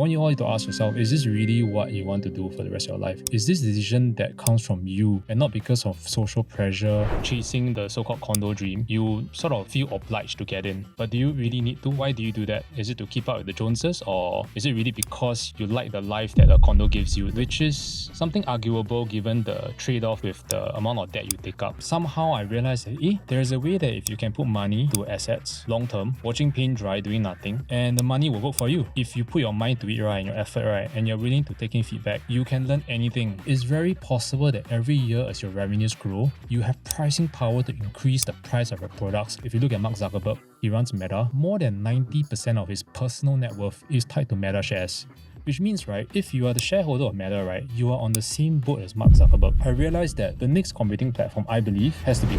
want you all to ask yourself, is this really what you want to do for the rest of your life? Is this decision that comes from you and not because of social pressure, chasing the so-called condo dream? You sort of feel obliged to get in, but do you really need to? Why do you do that? Is it to keep up with the Joneses, or is it really because you like the life that a condo gives you, which is something arguable given the trade-off with the amount of debt you take up? Somehow I realized that there's a way that if you can put money to assets long-term, watching paint dry, doing nothing, and the money will work for you. If you put your mind to it right and your effort right, and you're willing to take in feedback, you can learn anything. It's very possible that every year as your revenues grow, you have pricing power to increase the price of your products. If you look at Mark Zuckerberg, he runs Meta, more than 90% of his personal net worth is tied to Meta shares. Which means, right, if you are the shareholder of Meta, right, you are on the same boat as Mark Zuckerberg. I realized that the next computing platform, I believe, has to be...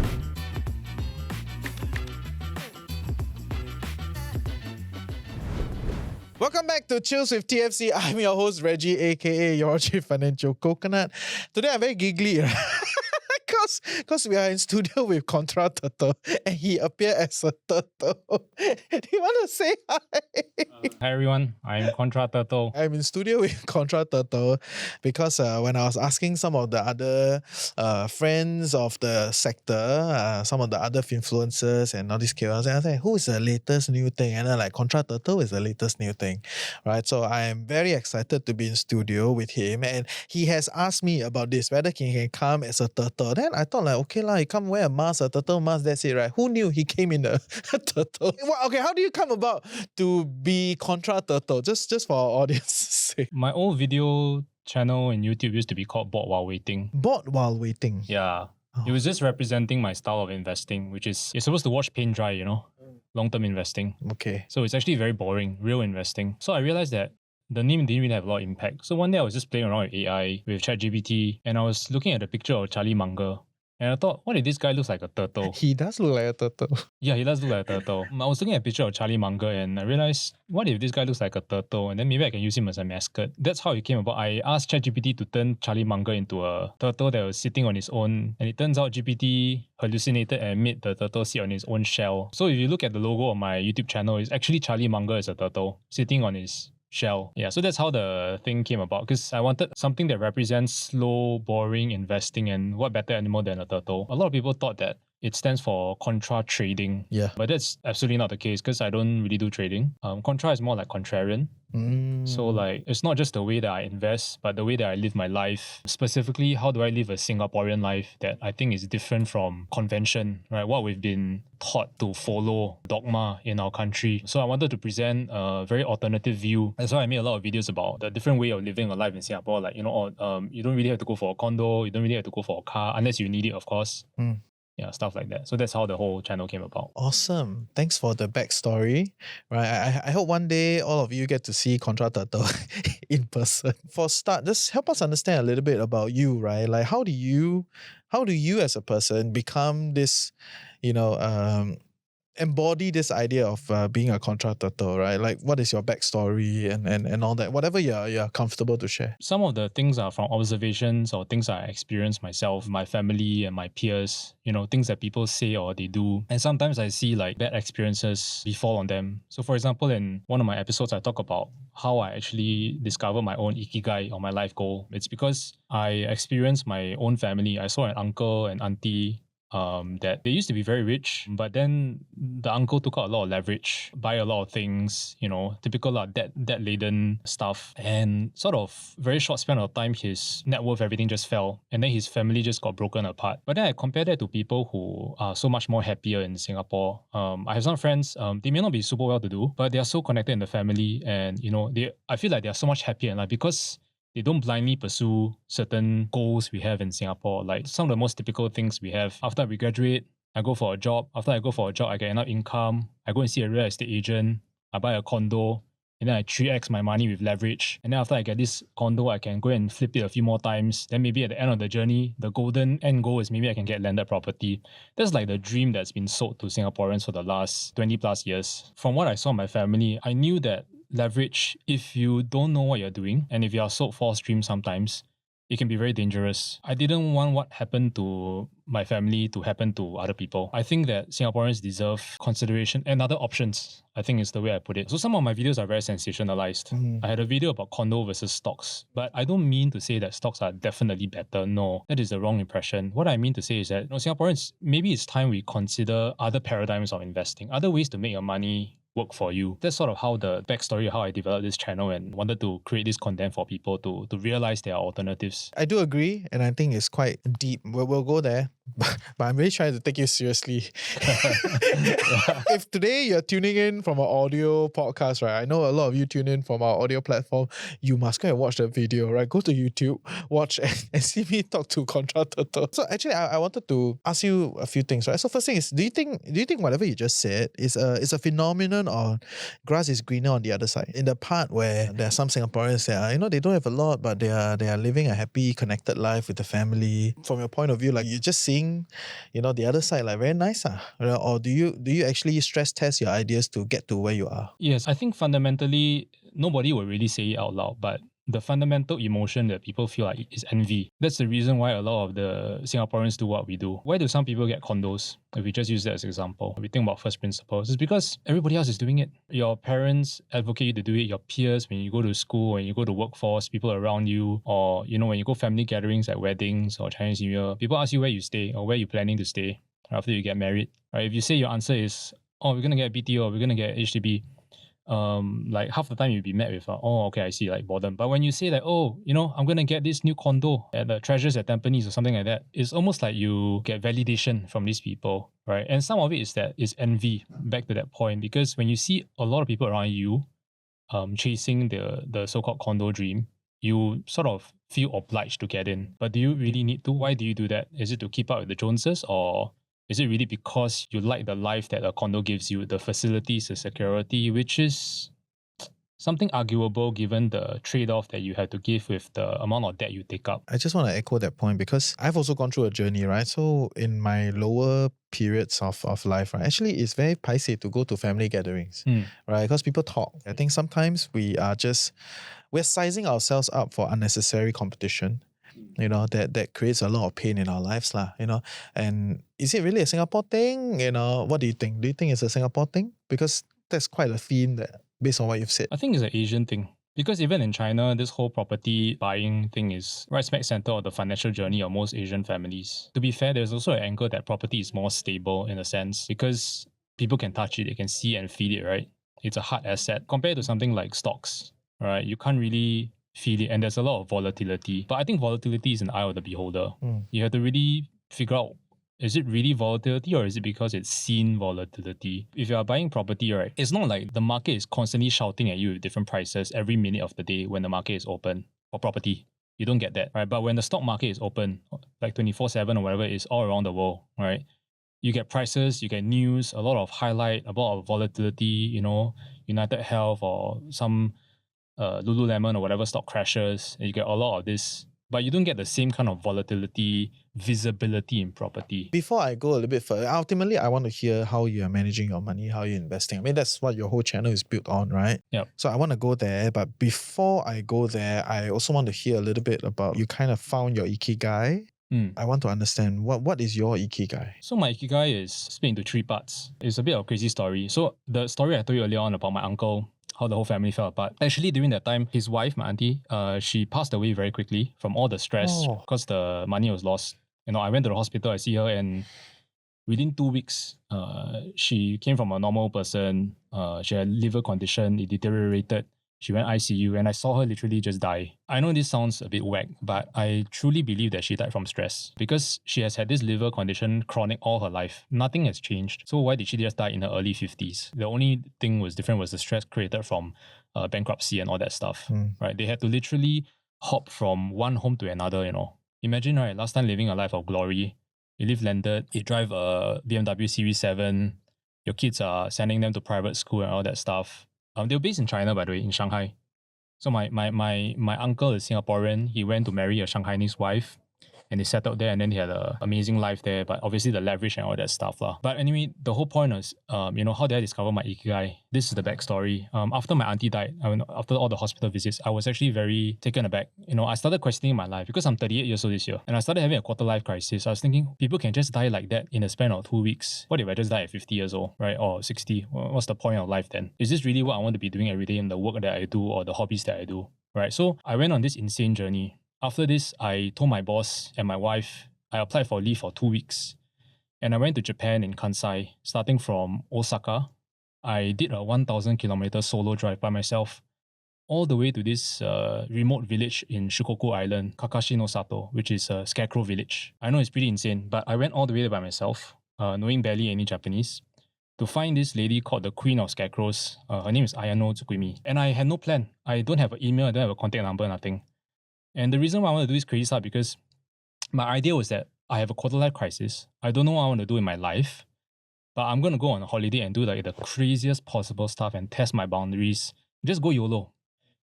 Welcome back to Chills with TFC. I'm your host, Reggie, aka your Chief Financial Coconut. Today I'm very giggly, right? Because we are in studio with ContraTurtle and he appeared as a turtle. Do you want to say hi? Hi everyone, I'm ContraTurtle. I'm in studio with ContraTurtle because when I was asking some of the other friends of the sector, some of the other influencers and all these KOLs, and I said, who is the latest new thing? And then like ContraTurtle is the latest new thing, right? So I am very excited to be in studio with him, and he has asked me about this, whether he can come as a turtle. Then I thought like, okay lah, he come wear a mask, a turtle mask, that's it, right? Who knew he came in a turtle? Well, okay, how do you come about to be ContraTurtle? Just for our audience's sake. My old video channel in YouTube used to be called Bored While Waiting. Bored while waiting? Yeah. It was just representing my style of investing, which is, you're supposed to watch paint dry, you know? Long-term investing. Okay. So it's actually very boring, real investing. So I realized that the name didn't really have a lot of impact. So one day I was just playing around with AI, with ChatGPT, and I was looking at a picture of Charlie Munger. And I thought, what if this guy looks like a turtle? He does look like a turtle. Yeah, he does look like a turtle. I was looking at a picture of Charlie Munger and I realized, what if this guy looks like a turtle? And then maybe I can use him as a mascot. That's how it came about. I asked ChatGPT to turn Charlie Munger into a turtle that was sitting on his own. And it turns out GPT hallucinated and made the turtle sit on his own shell. So if you look at the logo of my YouTube channel, it's actually Charlie Munger as a turtle sitting on his shell. Yeah, so that's how the thing came about, because I wanted something that represents slow, boring investing, and what better animal than a turtle. A lot of people thought that it stands for contra trading. Yeah. But that's absolutely not the case, because I don't really do trading. Contra is more like contrarian. So like, it's not just the way that I invest, but the way that I live my life. Specifically, how do I live a Singaporean life that I think is different from convention, right? What we've been taught to follow, dogma in our country. So I wanted to present a very alternative view. That's why I made a lot of videos about the different way of living a life in Singapore. Like, you know, you don't really have to go for a condo, you don't really have to go for a car, unless you need it, of course. Yeah, stuff like that. So that's how the whole channel came about. Awesome. Thanks for the backstory. Right. I hope one day all of you get to see ContraTurtle in person. For start, just help us understand a little bit about you, right? Like how do you as a person become this, embody this idea of being a ContraTurtle, right? Like what is your backstory and all that, whatever you're comfortable to share. Some of the things are from observations or things I experienced myself, my family and my peers, things that people say or they do. And sometimes I see like bad experiences befall on them. So for example, in one of my episodes, I talk about how I actually discovered my own Ikigai or my life goal. It's because I experienced my own family. I saw an uncle and auntie that they used to be very rich, but then the uncle took out a lot of leverage, buy a lot of things, typical debt-laden stuff, and sort of very short span of time, his net worth, everything just fell, and then his family just got broken apart. But then I compare that to people who are so much more happier in Singapore. I have some friends, they may not be super well-to-do, but they are so connected in the family, and I feel like they are so much happier in life because they don't blindly pursue certain goals we have in Singapore. Like some of the most typical things we have. After we graduate, I go for a job. After I go for a job, I get enough income. I go and see a real estate agent. I buy a condo. And then I 3x my money with leverage. And then after I get this condo, I can go and flip it a few more times. Then maybe at the end of the journey, the golden end goal is maybe I can get landed property. That's like the dream that's been sold to Singaporeans for the last 20 plus years. From what I saw in my family, I knew that leverage, if you don't know what you're doing, and if you are sold false dreams sometimes, it can be very dangerous. I didn't want what happened to my family to happen to other people. I think that Singaporeans deserve consideration and other options, I think is the way I put it. So some of my videos are very sensationalized. I had a video about condo versus stocks, but I don't mean to say that stocks are definitely better. No, that is the wrong impression. What I mean to say is that, Singaporeans, maybe it's time we consider other paradigms of investing, other ways to make your money work for you. That's sort of how the backstory of how I developed this channel and wanted to create this content for people to realize there are alternatives. I do agree, and I think it's quite deep. We'll go there, but I'm really trying to take you seriously. If today you're tuning in from an audio podcast, right? I know a lot of you tune in from our audio platform. You must go and watch that video, right? Go to YouTube, watch and see me talk to ContraTurtle. So actually, I wanted to ask you a few things, right? So first thing is, do you think whatever you just said is a phenomenon, or grass is greener on the other side? In the part where there are some Singaporeans that they don't have a lot, but they are living a happy, connected life with the family. From your point of view, like you're just seeing, the other side, like very nice, or do you actually stress test your ideas to get to where you are? Yes, I think fundamentally, nobody will really say it out loud, but the fundamental emotion that people feel like is envy. That's the reason why a lot of the Singaporeans do what we do. Why do some people get condos? If we just use that as an example, we think about first principles. It's because everybody else is doing it. Your parents advocate you to do it. Your peers, when you go to school, when you go to workforce, people around you, or when you go family gatherings like weddings or Chinese New Year, people ask you where you stay or where you're planning to stay after you get married. Right? If you say your answer is, oh, we're gonna get BTO, or we're gonna get HDB, like half the time you'll be met with, oh, okay, I see, like boredom. But when you say like, oh, I'm gonna get this new condo at the Treasures at Tampines or something like that, it's almost like you get validation from these people, right? And some of it is envy, back to that point, because when you see a lot of people around you chasing the so-called condo dream, you sort of feel obliged to get in. But do you really need to? Why do you do that? Is it to keep up with the Joneses, or is it really because you like the life that a condo gives you, the facilities, the security, which is something arguable given the trade-off that you have to give with the amount of debt you take up? I just want to echo that point because I've also gone through a journey, right? So in my lower periods of life, right, actually it's very paiseh to go to family gatherings, right? Because people talk. I think sometimes we're sizing ourselves up for unnecessary competition. That creates a lot of pain in our lives, and is it really a Singapore thing? What do you think? Do you think it's a Singapore thing? Because that's quite a theme that, based on what you've said. I think it's an Asian thing. Because even in China, this whole property buying thing is right smack center of the financial journey of most Asian families. To be fair, there's also an angle that property is more stable in a sense because people can touch it, they can see and feel it, right? It's a hard asset compared to something like stocks, right? You can't really feel it, and there's a lot of volatility. But I think volatility is an eye of the beholder. You have to really figure out, is it really volatility or is it because it's seen volatility? If you are buying property, right, it's not like the market is constantly shouting at you with different prices every minute of the day when the market is open for property. You don't get that, right? But when the stock market is open, like 24/7 or whatever it is all around the world, right? You get prices, you get news, a lot of highlight, a lot of volatility, United Health or some Lululemon or whatever stock crashes, and you get a lot of this, but you don't get the same kind of volatility, visibility in property. Before I go a little bit further, ultimately I want to hear how you are managing your money, how you're investing. I mean, that's what your whole channel is built on, right? Yeah. So I want to go there, but before I go there, I also want to hear a little bit about you kind of found your Ikigai. I want to understand what is your Ikigai? So my Ikigai is split into 3 parts. It's a bit of a crazy story. So the story I told you earlier on about my uncle, how the whole family fell apart. Actually, during that time, his wife, my auntie, she passed away very quickly from all the stress because the money was lost. I went to the hospital, I see her, and within 2 weeks, she came from a normal person. She had liver condition, it deteriorated. She went ICU, and I saw her literally just die. I know this sounds a bit whack, but I truly believe that she died from stress because she has had this liver condition chronic all her life. Nothing has changed. So why did she just die in her early 50s? The only thing was different was the stress created from bankruptcy and all that stuff, right? They had to literally hop from one home to another, Imagine, right, last time living a life of glory. You live landed, you drive a BMW Series 7, your kids are sending them to private school and all that stuff. They were based in China, by the way, in Shanghai. So my uncle is Singaporean. He went to marry a Shanghainese wife. and they settled there, and then they had an amazing life there. But obviously the leverage and all that stuff lah. But anyway, the whole point is, how did I discover my Ikigai? This is the backstory. After my auntie died, after all the hospital visits, I was actually very taken aback. I started questioning my life because I'm 38 years old this year, and I started having a quarter life crisis. I was thinking, people can just die like that in a span of 2 weeks. What if I just die at 50 years old, right? Or 60? What's the point of life then? Is this really what I want to be doing every day in the work that I do or the hobbies that I do, right? So I went on this insane journey. After this, I told my boss and my wife, I applied for leave for 2 weeks. And I went to Japan in Kansai, starting from Osaka. I did a 1,000 kilometer solo drive by myself, all the way to this remote village in Shikoku Island, Kakashi no Sato, which is a scarecrow village. I know it's pretty insane, but I went all the way there by myself, knowing barely any Japanese, to find this lady called the Queen of Scarecrows. Her name is Ayano Tsukumi. And I had no plan. I don't have an email, I don't have a contact number, nothing. And the reason why I want to do this crazy stuff because my idea was that I have a quarter life crisis. I don't know what I want to do in my life, but I'm going to go on a holiday and do like the craziest possible stuff and test my boundaries. Just go YOLO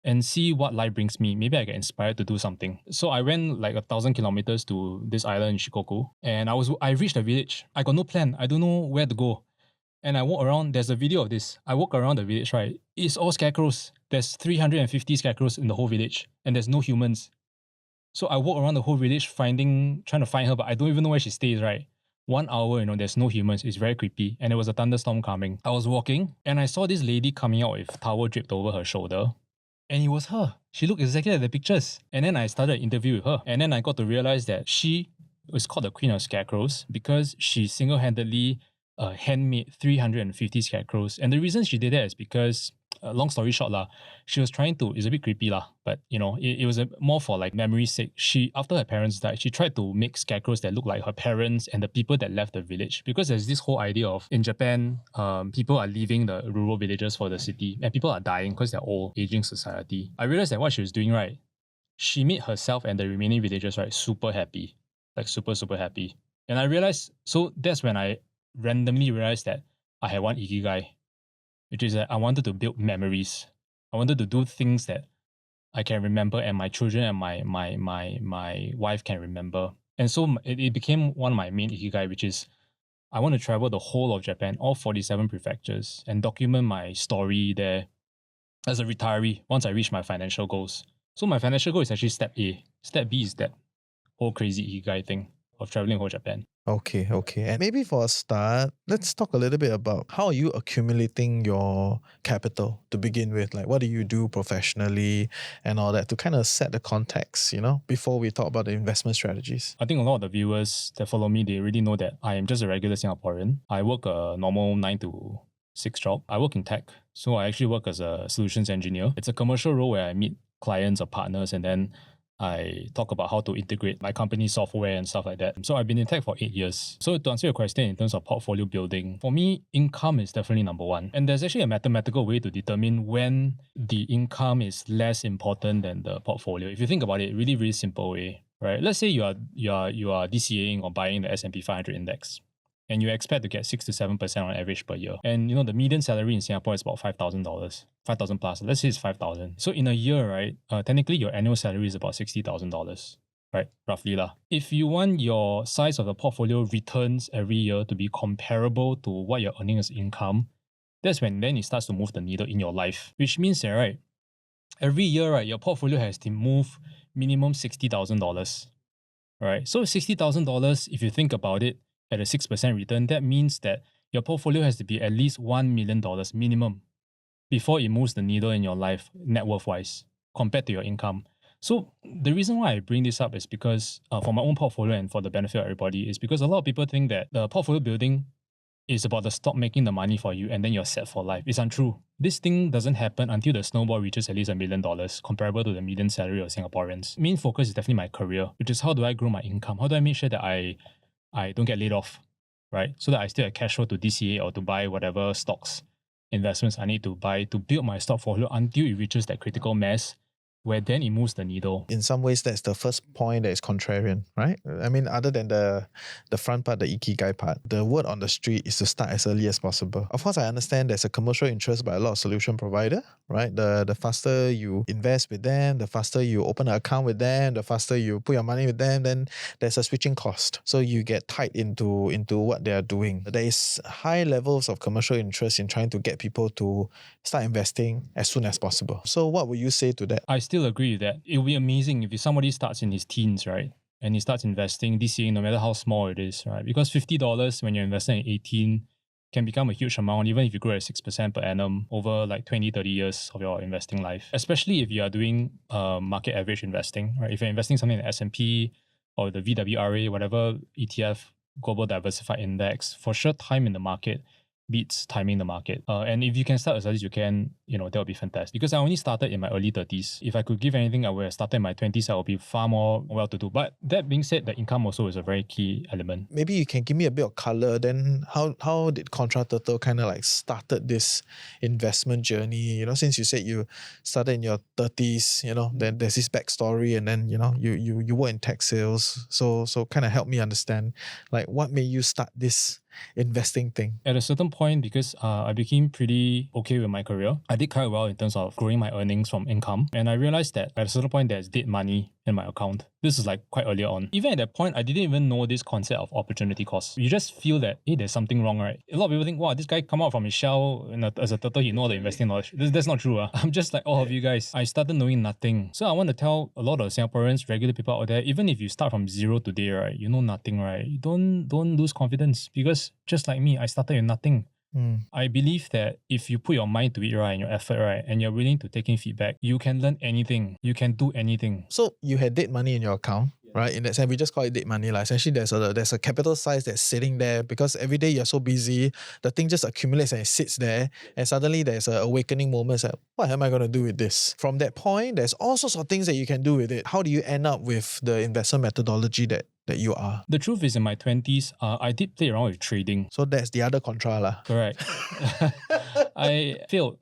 and see what life brings me. Maybe I get inspired to do something. So I went like 1,000 kilometers to this island in Shikoku, and I reached the village. I got no plan. I don't know where to go. And I walk around, there's a video of this. I walk around the village, right? It's all scarecrows. There's 350 scarecrows in the whole village, and there's no humans. So I walk around the whole village trying to find her, but I don't even know where she stays, right? 1 hour, there's no humans. It's very creepy. And there was a thunderstorm coming. I was walking, and I saw this lady coming out with towel draped over her shoulder. And it was her. She looked exactly like the pictures. And then I started an interview with her. And then I got to realize that she was called the Queen of Scarecrows because she single-handedly handmade 350 scarecrows. And the reason she did that is because, long story short lah, she was trying to, it's a bit creepy lah, but it was more for like memory's sake. She, after her parents died, she tried to make scarecrows that look like her parents and the people that left the village. Because there's this whole idea of, in Japan, people are leaving the rural villages for the city and people are dying because they're old, aging society. I realized that what she was doing, right, she made herself and the remaining villagers, right, super happy. Like super, super happy. And I realized, so that's when I randomly realized that I had one Ikigai, which is that I wanted to build memories. I wanted to do things that I can remember and my children and my wife can remember. And so it became one of my main Ikigai, which is I want to travel the whole of Japan, all 47 prefectures, and document my story there as a retiree once I reach my financial goals. So my financial goal is actually step A. Step B is that whole crazy Ikigai thing of traveling whole Japan. Okay. And maybe for a start, let's talk a little bit about how are you accumulating your capital to begin with? Like, what do you do professionally and all that to kind of set the context, before we talk about the investment strategies? I think a lot of the viewers that follow me, they already know that I am just a regular Singaporean. I work a normal 9 to 6 job. I work in tech, so I actually work as a solutions engineer. It's a commercial role where I meet clients or partners and then I talk about how to integrate my company software and stuff like that. So I've been in tech for 8 years. So to answer your question in terms of portfolio building, for me, income is definitely number one. And there's actually a mathematical way to determine when the income is less important than the portfolio. If you think about it, really, really simple way, right? Let's say you are DCAing or buying the S&P 500 index, and you expect to get 6 to 7% on average per year. And the median salary in Singapore is about $5,000, 5,000 plus. Let's say it's 5,000. So in a year, right, technically your annual salary is about $60,000, right, roughly lah. If you want your size of the portfolio returns every year to be comparable to what you're earning as income, that's when then it starts to move the needle in your life. Which means that, right, every year, right, your portfolio has to move minimum $60,000, right? So $60,000, if you think about it, at a 6% return, that means that your portfolio has to be at least $1 million minimum before it moves the needle in your life, net worth-wise, compared to your income. So the reason why I bring this up is because for my own portfolio and for the benefit of everybody is because a lot of people think that the portfolio building is about the stock making the money for you and then you're set for life. It's untrue. This thing doesn't happen until the snowball reaches at least $1 million, comparable to the median salary of Singaporeans. Main focus is definitely my career, which is how do I grow my income? How do I make sure that I don't get laid off, right? So that I still have cash flow to DCA or to buy whatever stocks, investments I need to buy to build my stock portfolio until it reaches that critical mass where then it moves the needle. In some ways, that's the first point that is contrarian, right? I mean, other than the front part, the Ikigai part, the word on the street is to start as early as possible. Of course, I understand there's a commercial interest by a lot of solution provider, right? The faster you invest with them, the faster you open an account with them, the faster you put your money with them, then there's a switching cost. So you get tied into what they are doing. There is high levels of commercial interest in trying to get people to start investing as soon as possible. So what would you say to that? I still agree with that. It would be amazing if somebody starts in his teens, right? And he starts investing this year, no matter how small it is, right? Because $50 when you're investing at 18 can become a huge amount, even if you grow at 6% per annum over like 20, 30 years of your investing life. Especially if you are doing market average investing, right? If you're investing something in the S&P or the VWRA, whatever ETF, Global Diversified Index, for sure time in the market beats timing the market. And if you can start as early as you can, that would be fantastic. Because I only started in my early 30s. If I could give anything, I would have started in my 20s. I would be far more well-to-do. But that being said, the income also is a very key element. Maybe you can give me a bit of color. Then how did ContraTurtle kind of like started this investment journey? Since you said you started in your 30s, then there's this backstory, and then you were in tech sales. So kind of help me understand like what made you start this investing thing. At a certain point, because I became pretty okay with my career, I did quite well in terms of growing my earnings from income. And I realized that at a certain point, there's dead money in my account. This is like quite earlier on. Even at that point, I didn't even know this concept of opportunity cost. You just feel that, hey, there's something wrong, right? A lot of people think, wow, this guy come out from his shell as a turtle, he know the investing knowledge. That's not true. I'm just like all of you guys. I started knowing nothing. So I want to tell a lot of Singaporeans, regular people out there, even if you start from zero today, right, you know nothing, right? Don't lose confidence, because just like me, I started with nothing. I believe that if you put your mind to it, right, and your effort, right, and you're willing to take in feedback, you can learn anything. You can do anything. So you had dead money in your account, right? In that sense, we just call it dead money. Like essentially, there's a capital size that's sitting there because every day you're so busy, the thing just accumulates and it sits there, and suddenly there's an awakening moment. It's like, what am I going to do with this? From that point, there's all sorts of things that you can do with it. How do you end up with the investment methodology that you are? The truth is, in my 20s, I did play around with trading. So that's the other contra lah. Correct. I failed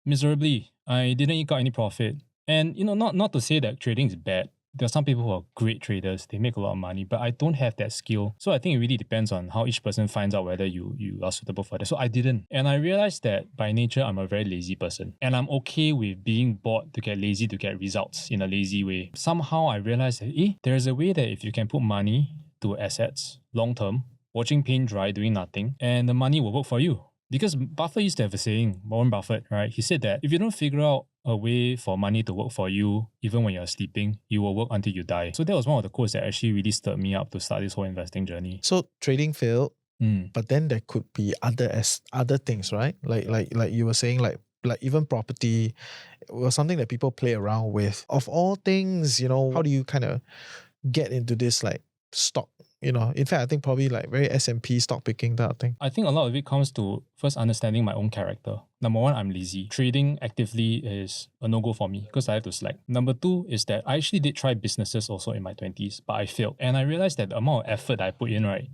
miserably. I didn't eke out any profit. And, not to say that trading is bad. There are some people who are great traders. They make a lot of money, but I don't have that skill. So I think it really depends on how each person finds out whether you are suitable for that. So I didn't. And I realized that by nature, I'm a very lazy person. And I'm okay with being bored to get lazy to get results in a lazy way. Somehow I realized that, there's a way that if you can put money to assets long term, watching paint dry, doing nothing, and the money will work for you. Because Buffett used to have a saying, Warren Buffett, right? He said that if you don't figure out a way for money to work for you, even when you're sleeping, you will work until you die. So that was one of the quotes that actually really stirred me up to start this whole investing journey. So trading failed, but then there could be other things, right? Like you were saying, like even property was something that people play around with. Of all things, how do you kind of get into this like stock? In fact, I think probably like very S&P stock picking that thing. I think a lot of it comes to first understanding my own character. Number one, I'm lazy. Trading actively is a no-go for me because I have to slack. Number two is that I actually did try businesses also in my 20s, but I failed. And I realized that the amount of effort that I put in, right,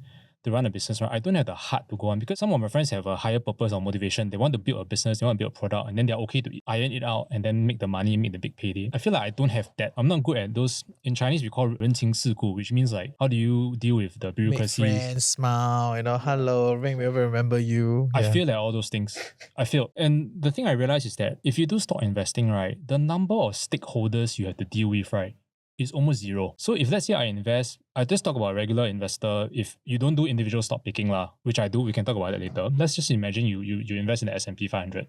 to run a business, right, I don't have the heart to go on, because some of my friends have a higher purpose or motivation. They want to build a business, they want to build a product, and then they're okay to iron it out and then make the money, make the big payday. I feel like I don't have that. I'm not good at those. In Chinese, we call 人情世故, which means like, how do you deal with the bureaucracy? Make friends, smile, hello, ring, we ever remember you. I feel like all those things. I failed. And the thing I realized is that if you do stock investing, right, the number of stakeholders you have to deal with, right, is almost zero. So if let's say I invest, I just talk about a regular investor. If you don't do individual stock picking lah, which I do, we can talk about that later. Let's just imagine you invest in the S&P 500,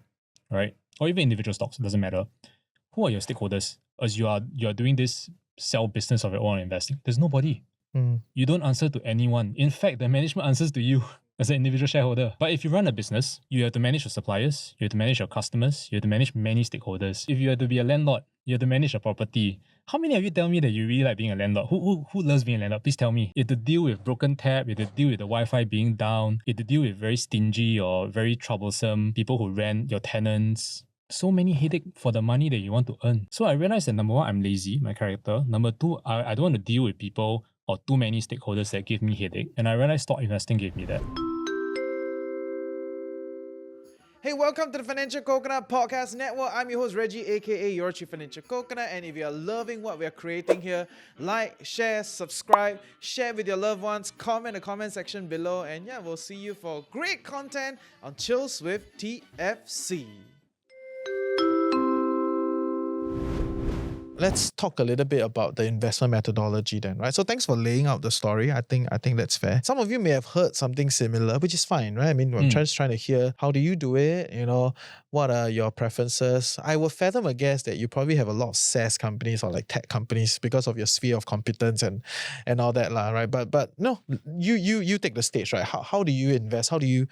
right? Or even individual stocks, it doesn't matter. Who are your stakeholders? As you are doing this sell business of your own investing, there's nobody. You don't answer to anyone. In fact, the management answers to you as an individual shareholder. But if you run a business, you have to manage your suppliers, you have to manage your customers, you have to manage many stakeholders. If you have to be a landlord, you have to manage a property. How many of you tell me that you really like being a landlord? Who loves being a landlord? Please tell me. You have to deal with broken tap, you have to deal with the Wi-Fi being down, you have to deal with very stingy or very troublesome people who rent, your tenants. So many headache for the money that you want to earn. So I realized that number one, I'm lazy, my character. Number two, I don't want to deal with people or too many stakeholders that give me headache. And I realized stock investing gave me that. Hey, welcome to the Financial Coconut Podcast Network. I'm your host, Reggie, aka Your Chief Financial Coconut. And if you're loving what we're creating here, like, share, subscribe, share with your loved ones, comment in the comment section below. And yeah, we'll see you for great content on Chills with TFC. Let's talk a little bit about the investment methodology then, right? So thanks for laying out the story. I think that's fair. Some of you may have heard something similar, which is fine, right? I mean, I'm just trying to hear, how do you do it? You know, what are your preferences? I will fathom a guess that you probably have a lot of SaaS companies or like tech companies because of your sphere of competence and all that, right? But no, you take the stage, right? How do you invest? How do you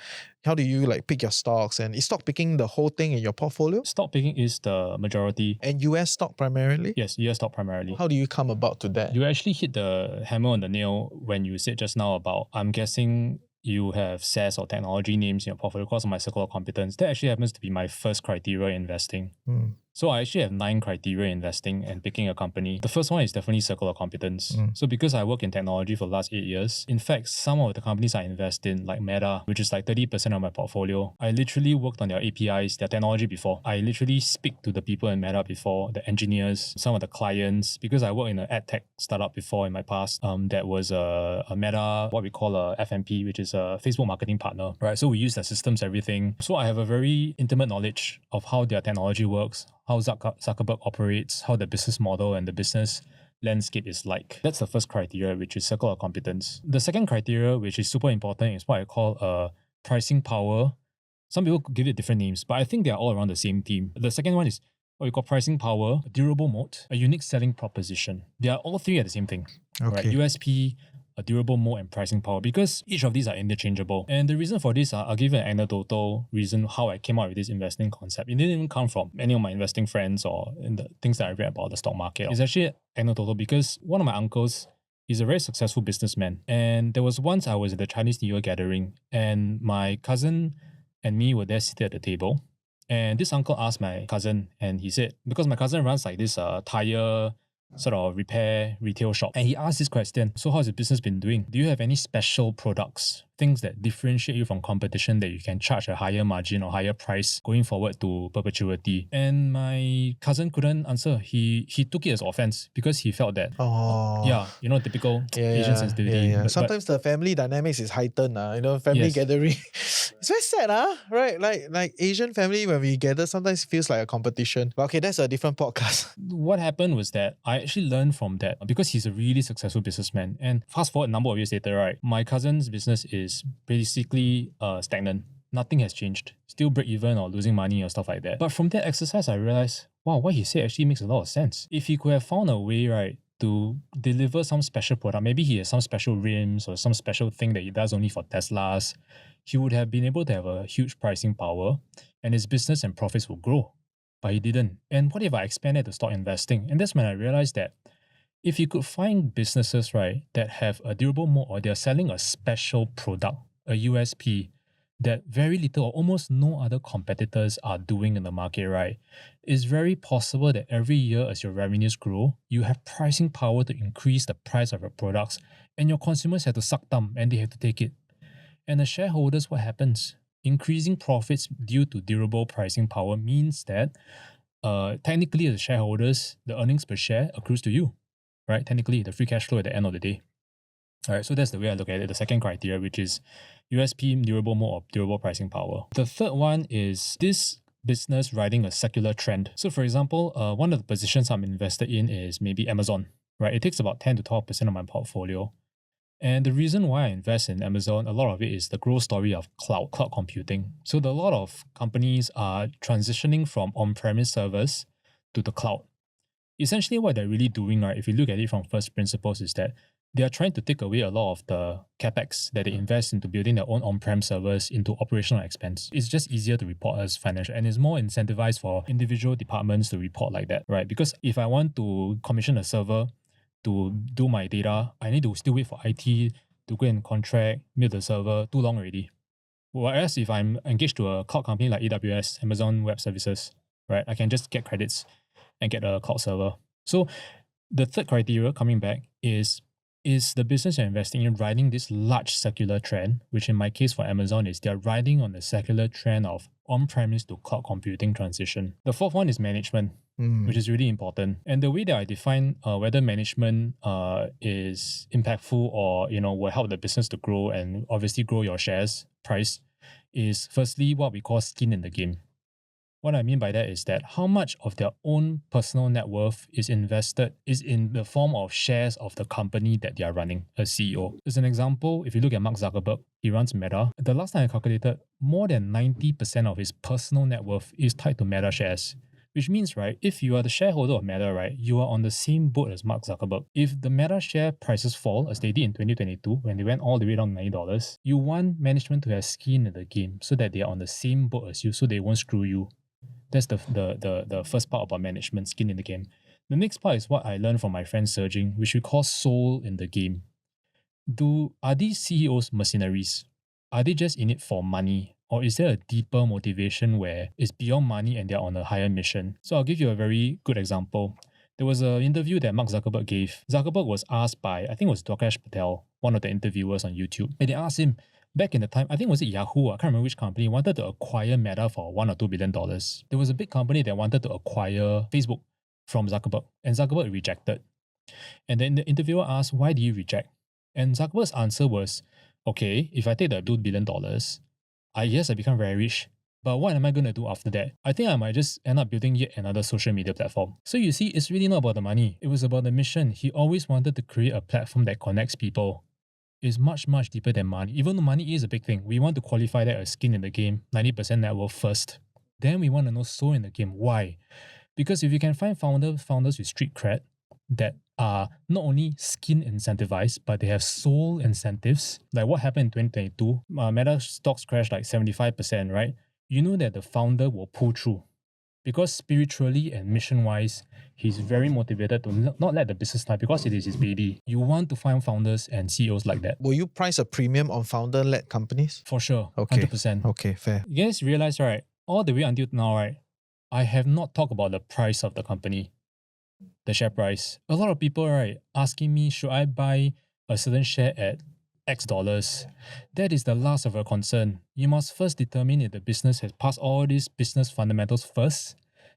like pick your stocks? And is stock picking the whole thing in your portfolio? Stock picking is the majority. And US stock primarily? Yes, US stock primarily. How do you come about to that? You actually hit the hammer on the nail when you said just now about, I'm guessing you have SaaS or technology names in your portfolio because of my circle of competence. That actually happens to be my first criteria in investing. So I actually have 9 criteria in investing and picking a company. The first one is definitely circle of competence. So because I work in technology for the last 8 years, in fact, some of the companies I invest in, like Meta, which is like 30% of my portfolio, I literally worked on their APIs, their technology before. I literally speak to the people in Meta before, the engineers, some of the clients, because I worked in an ad tech startup before in my past. That was a Meta, what we call a FMP, which is a Facebook marketing partner, right? So we use their systems, everything. So I have a very intimate knowledge of how their technology works, how Zuckerberg operates, how the business model and the business landscape is like. That's the first criteria, which is circle of competence. The second criteria, which is super important, is what I call pricing power. Some people give it different names, but I think they're all around the same theme. The second one is what we call pricing power, a durable moat, a unique selling proposition. They are all three at the same thing. Okay. Right? USP, a durable moat, and pricing power, because each of these are interchangeable. And the reason for this, I'll give you an anecdotal reason how I came up with this investing concept. It didn't even come from any of my investing friends or in the things that I read about the stock market. It's actually anecdotal because one of my uncles is a very successful businessman. And there was once I was at the Chinese New Year gathering and my cousin and me were there sitting at the table. And this uncle asked my cousin, and he said, because my cousin runs like this tire sort of repair retail shop. And he asked this question, so how's the business been doing? Do you have any special products, things that differentiate you from competition that you can charge a higher margin or higher price going forward to perpetuity? And my cousin couldn't answer. He took it as offense because he felt that, typical Asian sensitivity. But sometimes the family dynamics is heightened, family gathering. It's very sad, right? Like Asian family, when we gather, sometimes it feels like a competition. But okay, that's a different podcast. What happened was that I actually learned from that because he's a really successful businessman. And fast forward a number of years later, right, my cousin's business is basically stagnant. Nothing has changed. Still break even or losing money or stuff like that. But from that exercise, I realized, wow, what he said actually makes a lot of sense. If he could have found a way, right, to deliver some special product, maybe he has some special rims or some special thing that he does only for Teslas, he would have been able to have a huge pricing power and his business and profits will grow. But he didn't. And what if I expanded to stock investing? And that's when I realized that if you could find businesses, right, that have a durable moat or they're selling a special product, a USP, that very little or almost no other competitors are doing in the market, right, it's very possible that every year as your revenues grow, you have pricing power to increase the price of your products and your consumers have to suck thumb and they have to take it. And the shareholders, what happens? Increasing profits due to durable pricing power means that technically as the shareholders, the earnings per share accrues to you, right? Technically, the free cash flow at the end of the day. All right, so that's the way I look at it. The second criteria, which is USP, durable moat, or durable pricing power. The third one is this business riding a secular trend. So for example, one of the positions I'm invested in is maybe Amazon, right? It takes about 10 to 12% of my portfolio. And the reason why I invest in Amazon, a lot of it is the growth story of cloud computing. So a lot of companies are transitioning from on-premise servers to the cloud. Essentially what they're really doing, right, if you look at it from first principles, is that they are trying to take away a lot of the capex that they invest into building their own on-prem servers into operational expense. It's just easier to report as financial and it's more incentivized for individual departments to report like that, right? Because if I want to commission a server to do my data, I need to still wait for IT to go and contract, build the server, too long already. Whereas if I'm engaged to a cloud company like AWS, Amazon Web Services, right, I can just get credits and get a cloud server. So the third criteria coming back is is the business you're investing in riding this large secular trend, which in my case for Amazon is they're riding on the secular trend of on-premise to cloud computing transition. The fourth one is management, which is really important. And the way that I define whether management is impactful or will help the business to grow and obviously grow your shares price is firstly what we call skin in the game. What I mean by that is that how much of their own personal net worth is invested is in the form of shares of the company that they are running, a CEO. As an example, if you look at Mark Zuckerberg, he runs Meta. The last time I calculated, more than 90% of his personal net worth is tied to Meta shares. Which means, right, if you are the shareholder of Meta, right, you are on the same boat as Mark Zuckerberg. If the Meta share prices fall, as they did in 2022, when they went all the way down to $90, you want management to have skin in the game so that they are on the same boat as you, so they won't screw you. That's the first part about management, skin in the game. The next part is what I learned from my friend Serging, which we call soul in the game. Are these CEOs mercenaries? Are they just in it for money? Or is there a deeper motivation where it's beyond money and they're on a higher mission? So I'll give you a very good example. There was an interview that Mark Zuckerberg gave. Zuckerberg was asked by, I think it was Dwakash Patel, one of the interviewers on YouTube. And they asked him, back in the time, I think was it Yahoo, I can't remember which company, wanted to acquire Meta for $1 or $2 billion. There was a big company that wanted to acquire Facebook from Zuckerberg, and Zuckerberg rejected. And then the interviewer asked, why do you reject? And Zuckerberg's answer was, okay, if I take the $2 billion, I become very rich, but what am I going to do after that? I think I might just end up building yet another social media platform. So you see, it's really not about the money. It was about the mission. He always wanted to create a platform that connects people. It's much, much deeper than money. Even though money is a big thing, we want to qualify that as skin in the game, 90% net worth first. Then we want to know soul in the game. Why? Because if you can find founders with street cred that are not only skin incentivized, but they have soul incentives, like what happened in 2022, Meta stocks crashed like 75%, right? You know that the founder will pull through. Because spiritually and mission-wise, he's very motivated to not let the business die because it is his baby. You want to find founders and CEOs like that. Will you price a premium on founder-led companies? For sure, Okay. 100%. Okay, fair. You guys realize, right, all the way until now, right, I have not talked about the price of the company, the share price. A lot of people, right, asking me, should I buy a certain share at X dollars? That is the last of your concern. You must first determine if the business has passed all these business fundamentals first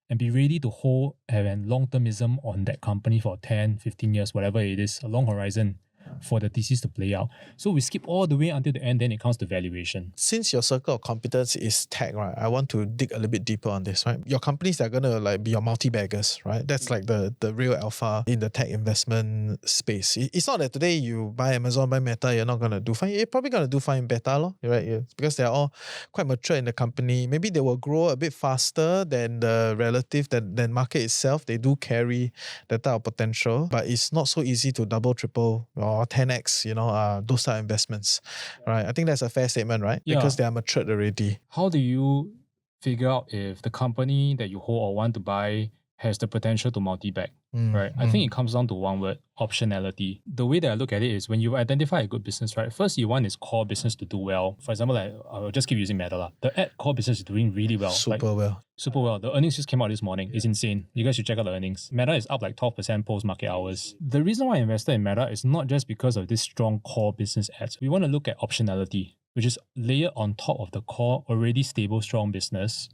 and be ready to hold and long-termism on that company for 10, 15 years, whatever it is, a long horizon for the thesis to play out. So we skip all the way until the end, then it comes to valuation. Since your circle of competence is tech, right, I want to dig a little bit deeper on this, right? Your companies are going to like be your multi-baggers, right? That's like the real alpha in the tech investment space. It's not that today you buy Amazon, buy Meta, you're not going to do fine. You're probably going to do fine in beta, right? Yeah, because they're all quite mature in the company. Maybe they will grow a bit faster than the relative, than market itself. They do carry that type of potential, but it's not so easy to double, triple, or 10x, those type of investments, right? I think that's a fair statement, right? Yeah. Because they are matured already. How do you figure out if the company that you hold or want to buy has the potential to multi-bag, right? I think it comes down to one word, optionality. The way that I look at it is when you identify a good business, right? First, you want its core business to do well. For example, like, I'll just keep using Meta. The ad core business is doing really well. Super well. The earnings just came out this morning. It's insane. You guys should check out the earnings. Meta is up like 12% post-market hours. The reason why I invested in Meta is not just because of this strong core business ads. We want to look at optionality, which is layered on top of the core, already stable, strong business.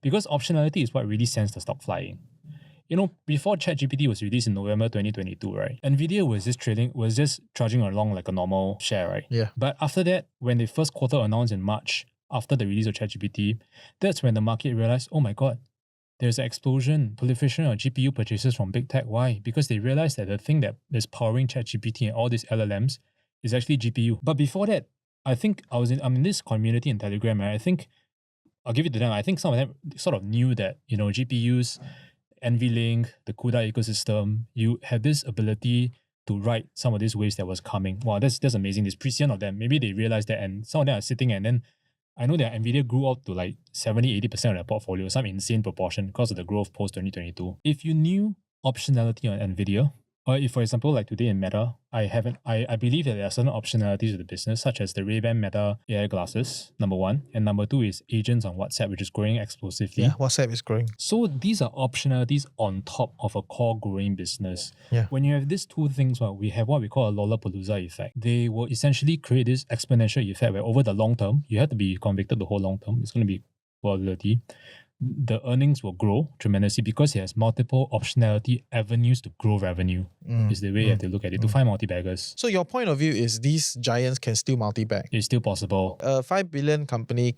Because optionality is what really sends the stock flying. Before ChatGPT was released in November 2022, right? Nvidia was just trudging along like a normal share, right? Yeah. But after that, when the first quarter announced in March, after the release of ChatGPT, that's when the market realized, oh my God, there's an proliferation of GPU purchases from big tech. Why? Because they realized that the thing that is powering ChatGPT and all these LLMs is actually GPU. But before that, I think I'm in this community in Telegram, and I think I'll give it to them. I think some of them sort of knew that, GPUs, NVLink, the CUDA ecosystem, you had this ability to ride some of these waves that was coming. Wow, that's amazing. There's prescient of them. Maybe they realized that, and some of them are sitting, and then I know that Nvidia grew up to like 70-80% of their portfolio, some insane proportion because of the growth post 2022. If you knew optionality on Nvidia, Or if, for example, like today in Meta, I believe that there are certain optionalities of the business, such as the Ray-Ban Meta AI glasses, number one. And number two is agents on WhatsApp, which is growing explosively. Yeah, WhatsApp is growing. So these are optionalities on top of a core growing business. Yeah. When you have these two things, well, we have what we call a Lollapalooza effect. They will essentially create this exponential effect where over the long term, you have to be convicted the whole long term. It's going to be volatility. The earnings will grow tremendously because it has multiple optionality avenues to grow revenue. Is the way you have to look at it, to find multi-baggers. So your point of view is these giants can still multi-bag. It's still possible. A 5 billion company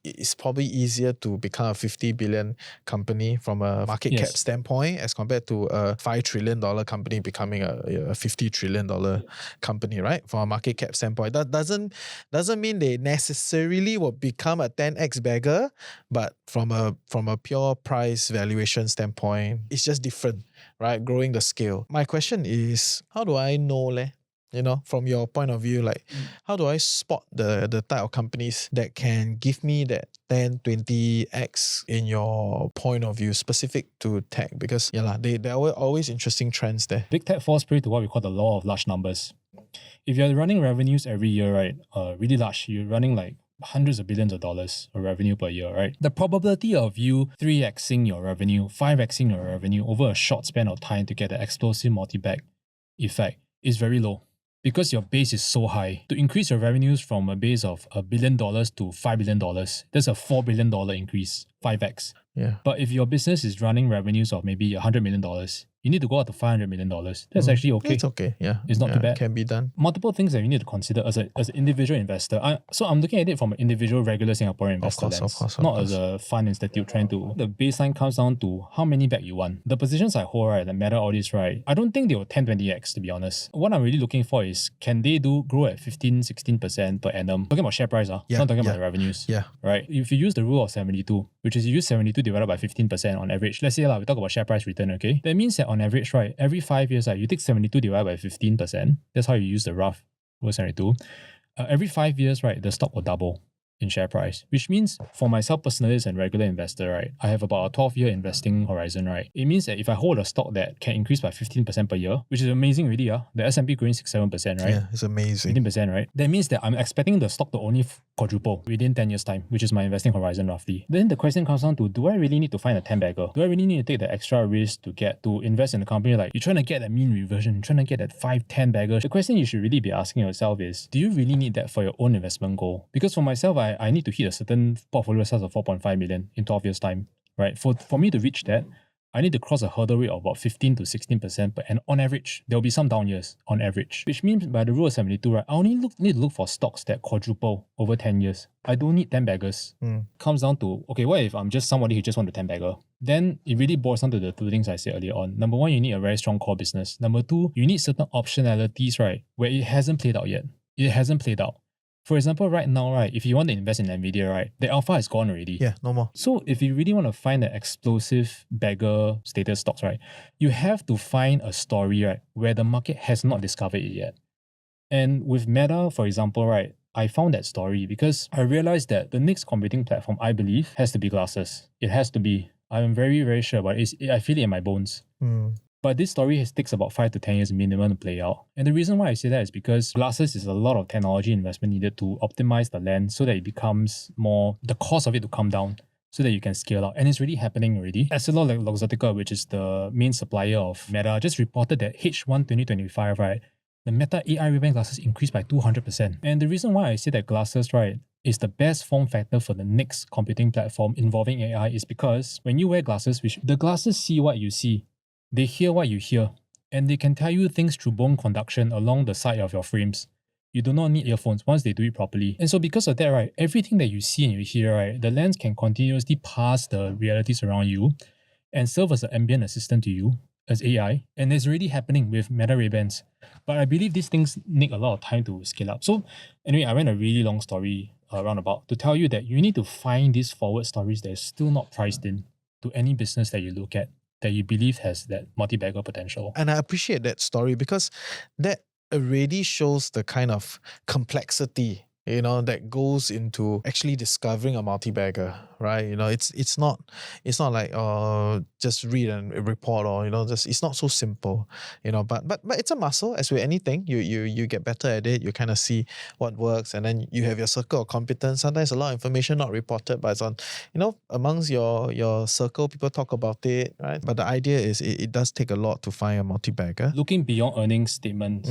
is probably easier to become a 50 billion company from a market cap standpoint as compared to a $5 trillion company becoming a $50 trillion company, right? From a market cap standpoint. That doesn't mean they necessarily will become a 10x bagger, but from a pure price valuation standpoint, it's just different, right? Growing the scale. My question is, how do I know from your point of view, like how do I spot the type of companies that can give me that 10, 20x in your point of view specific to tech? Because there are always interesting trends there. Big tech falls prey to what we call the law of large numbers. If you're running revenues every year, right, really large, you're running like hundreds of billions of dollars of revenue per year, right? The probability of you 3xing your revenue, 5xing your revenue over a short span of time to get the explosive multi-bag effect is very low because your base is so high. To increase your revenues from a base of $1 billion to $5 billion, that's a $4 billion increase, 5x. Yeah. But if your business is running revenues of maybe $100 million, you need to go up to $500 million. That's actually okay. It's okay, yeah. It's not too bad. Can be done. Multiple things that you need to consider as an individual investor. So I'm looking at it from an individual, regular Singaporean investor lens. Of course. Not as a fund institute trying to... The baseline comes down to how many bag you want. The positions I hold, right, that matter all this, right, I don't think they will 10, 20x, to be honest. What I'm really looking for is, can they grow at 15, 16% per annum? Talking about share price, not talking about the revenues. Yeah. Right? If you use the rule of 72, which is you use 72 divided by 15% on average. Let's say we talk about share price return, okay? That means that on average, right, every 5 years, you take 72 divided by 15%. That's how you use the rough rule of 72. Every 5 years, right, the stock will double in share price, which means for myself personally as a regular investor, right, I have about a 12-year investing horizon, right? It means that if I hold a stock that can increase by 15% per year, which is amazing really, the S&P growing 6-7%, right? Yeah, it's amazing. 15%, right? That means that I'm expecting the stock to only quadruple within 10 years' time, which is my investing horizon roughly. Then the question comes down to, do I really need to find a 10 bagger? Do I really need to take the extra risk to invest in a company? Like, you're trying to get that mean reversion, you're trying to get that 5, 10 bagger. The question you should really be asking yourself is, do you really need that for your own investment goal? Because for myself, I need to hit a certain portfolio size of 4.5 million in 12 years' time, right? For me to reach that, I need to cross a hurdle rate of about 15 to 16%, and on average, there will be some down years on average, which means by the rule of 72, right, I only need to look for stocks that quadruple over 10 years. I don't need 10 baggers. Comes down to, okay, what if I'm just somebody who just want a 10 bagger? Then it really boils down to the two things I said earlier on. Number one, you need a very strong core business. Number two, you need certain optionalities, right, where it hasn't played out yet. It hasn't played out. For example, right now, right, if you want to invest in NVIDIA, right, the alpha is gone already. Yeah, no more. So if you really want to find the explosive bagger status stocks, right, you have to find a story, right, where the market has not discovered it yet. And with Meta, for example, right, I found that story because I realized that the next computing platform, I believe, has to be glasses. It has to be. I'm very, very sure about it. I feel it in my bones. But this story takes about 5 to 10 years minimum to play out. And the reason why I say that is because glasses is a lot of technology investment needed to optimize the lens so that it becomes more, the cost of it to come down so that you can scale out. And it's really happening already. EssilorLuxottica, which is the main supplier of Meta, just reported that H1 2025, right, the Meta AI Ray-Ban glasses increased by 200%. And the reason why I say that glasses, right, is the best form factor for the next computing platform involving AI is because when you wear glasses, the glasses see what you see. They hear what you hear, and they can tell you things through bone conduction along the side of your frames. You do not need earphones once they do it properly. And so because of that, right, everything that you see and you hear, right, the lens can continuously pass the realities around you and serve as an ambient assistant to you as AI. And it's already happening with Meta Ray-Bans. But I believe these things need a lot of time to scale up. So anyway, I ran a really long story roundabout to tell you that you need to find these forward stories that are still not priced in to any business that you look at, that you believe has that multi-bagger potential. And I appreciate that story because that already shows the kind of complexity that goes into actually discovering a multi-bagger, right? It's not like just read a report or just it's not so simple, but it's a muscle. As with anything, you get better at it. You kind of see what works, and then you have your circle of competence. Sometimes a lot of information not reported, but it's on amongst your circle, people talk about it, right? But the idea is it does take a lot to find a multi-bagger. Looking beyond earnings statements,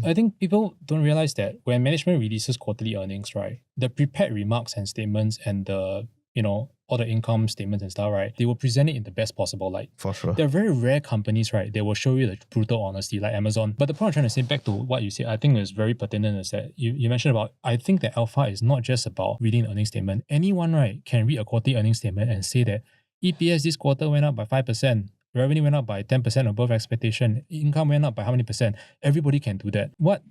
I think people don't realize that when management releases quarterly earnings, right, the prepared remarks and statements and the, all the income statements and stuff, right, they will present it in the best possible light. For sure. There are very rare companies, right, they will show you the brutal honesty, like Amazon. But the point I'm trying to say, back to what you said, I think is very pertinent, is that you mentioned about, I think that alpha is not just about reading an earnings statement. Anyone, right, can read a quarterly earnings statement and say that EPS this quarter went up by 5%. Revenue went up by 10% above expectation. Income went up by how many percent? Everybody can do that. What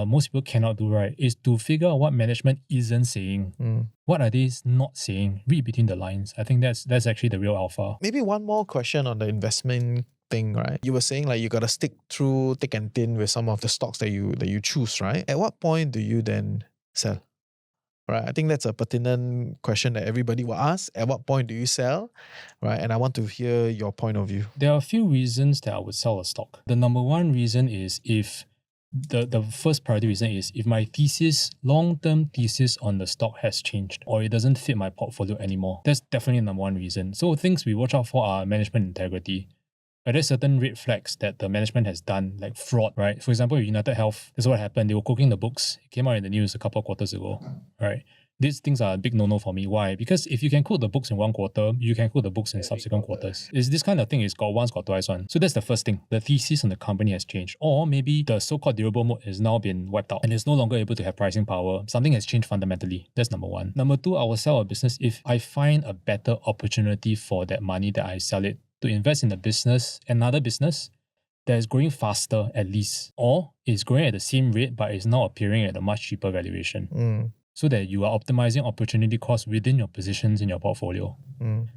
most people cannot do, right, is to figure out what management isn't saying. What are they not saying? Read between the lines. I think that's actually the real alpha. Maybe one more question on the investment thing, right? You were saying like you got to stick through thick and thin with some of the stocks that you choose, right? At what point do you then sell? Right, I think that's a pertinent question that everybody will ask. At what point do you sell? Right, and I want to hear your point of view. There are a few reasons that I would sell a stock. The number one reason is if the first priority reason is if my long-term thesis on the stock has changed or it doesn't fit my portfolio anymore. That's definitely the number one reason. So things we watch out for are management integrity. Are there certain red flags that the management has done, like fraud, right? For example, United Health, this is what happened. They were cooking the books. It came out in the news a couple of quarters ago, right? These things are a big no-no for me. Why? Because if you can cook the books in one quarter, you can cook the books in subsequent quarters. This kind of thing is got once, got twice one. So that's the first thing. The thesis on the company has changed. Or maybe the so-called durable mode has now been wiped out and is no longer able to have pricing power. Something has changed fundamentally. That's number one. Number two, I will sell a business if I find a better opportunity for that money that I sell it to invest in a business, another business that is growing faster at least, or is growing at the same rate but is now appearing at a much cheaper valuation. So that you are optimizing opportunity costs within your positions in your portfolio.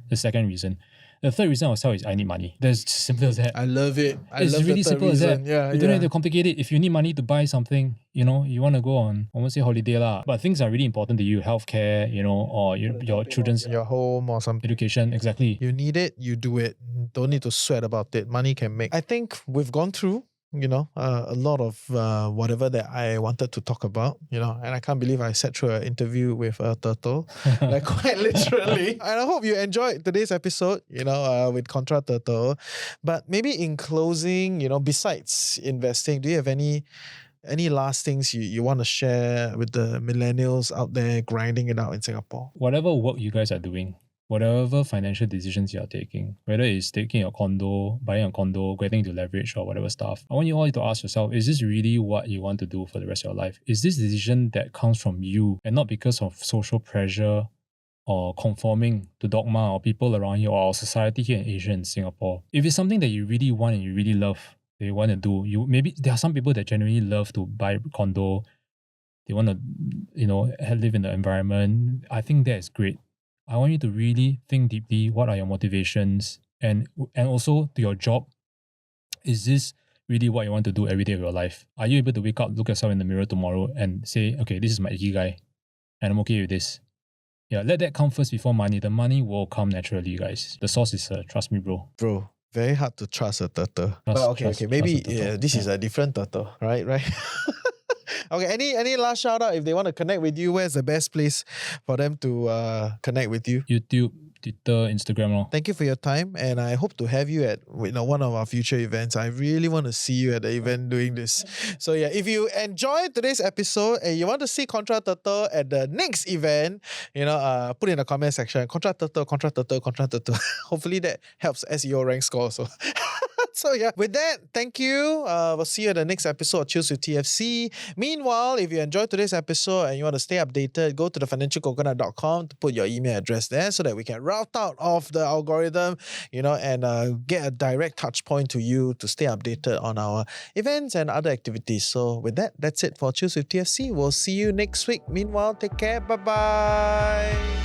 The second reason. The third reason I'll sell is I need money. That's simple as that. I love it. It's really simple as that. Yeah, you don't have to complicate it. If you need money to buy something, you want to go on, I won't say holiday lah, but things are really important to you, healthcare, or your children's your home or something. Education, exactly. You need it, you do it. Don't need to sweat about it. Money can make. I think we've gone through a lot of whatever that I wanted to talk about, and I can't believe I sat through an interview with a turtle, like quite literally. And I hope you enjoyed today's episode, with ContraTurtle. But maybe in closing, besides investing, do you have any last things you want to share with the millennials out there grinding it out in Singapore? Whatever work you guys are doing, whatever financial decisions you are taking, whether it's taking a condo, buying a condo, getting to leverage or whatever stuff, I want you all to ask yourself, is this really what you want to do for the rest of your life? Is this decision that comes from you and not because of social pressure or conforming to dogma or people around you or our society here in Asia and Singapore? If it's something that you really want and you really love, that you want to do, maybe there are some people that genuinely love to buy a condo, they want to, live in the environment. I think that is great. I want you to really think deeply, what are your motivations, and also to your job, is this really what you want to do every day of your life? Are you able to wake up, look yourself in the mirror tomorrow and say, okay, this is my Ikigai and I'm okay with this? Yeah, let that come first before money. The money will come naturally, guys. The source is, trust me, bro. Bro, very hard to trust a turtle. Maybe this is a different turtle, right? Okay, any last shout out if they want to connect with you? Where's the best place for them to connect with you? YouTube, Twitter, Instagram. Thank you for your time, and I hope to have you at one of our future events. I really want to see you at the event doing this. So yeah, if you enjoyed today's episode and you want to see ContraTurtle at the next event, put in the comment section. ContraTurtle. Hopefully that helps SEO rank score also. So yeah, with that, thank you. We'll see you at the next episode of Chills with TFC. Meanwhile, if you enjoyed today's episode and you want to stay updated, go to thefinancialcoconut.com to put your email address there so that we can route out of the algorithm, and get a direct touch point to you to stay updated on our events and other activities. So with that, that's it for Chills with TFC. We'll see you next week. Meanwhile, take care. Bye-bye.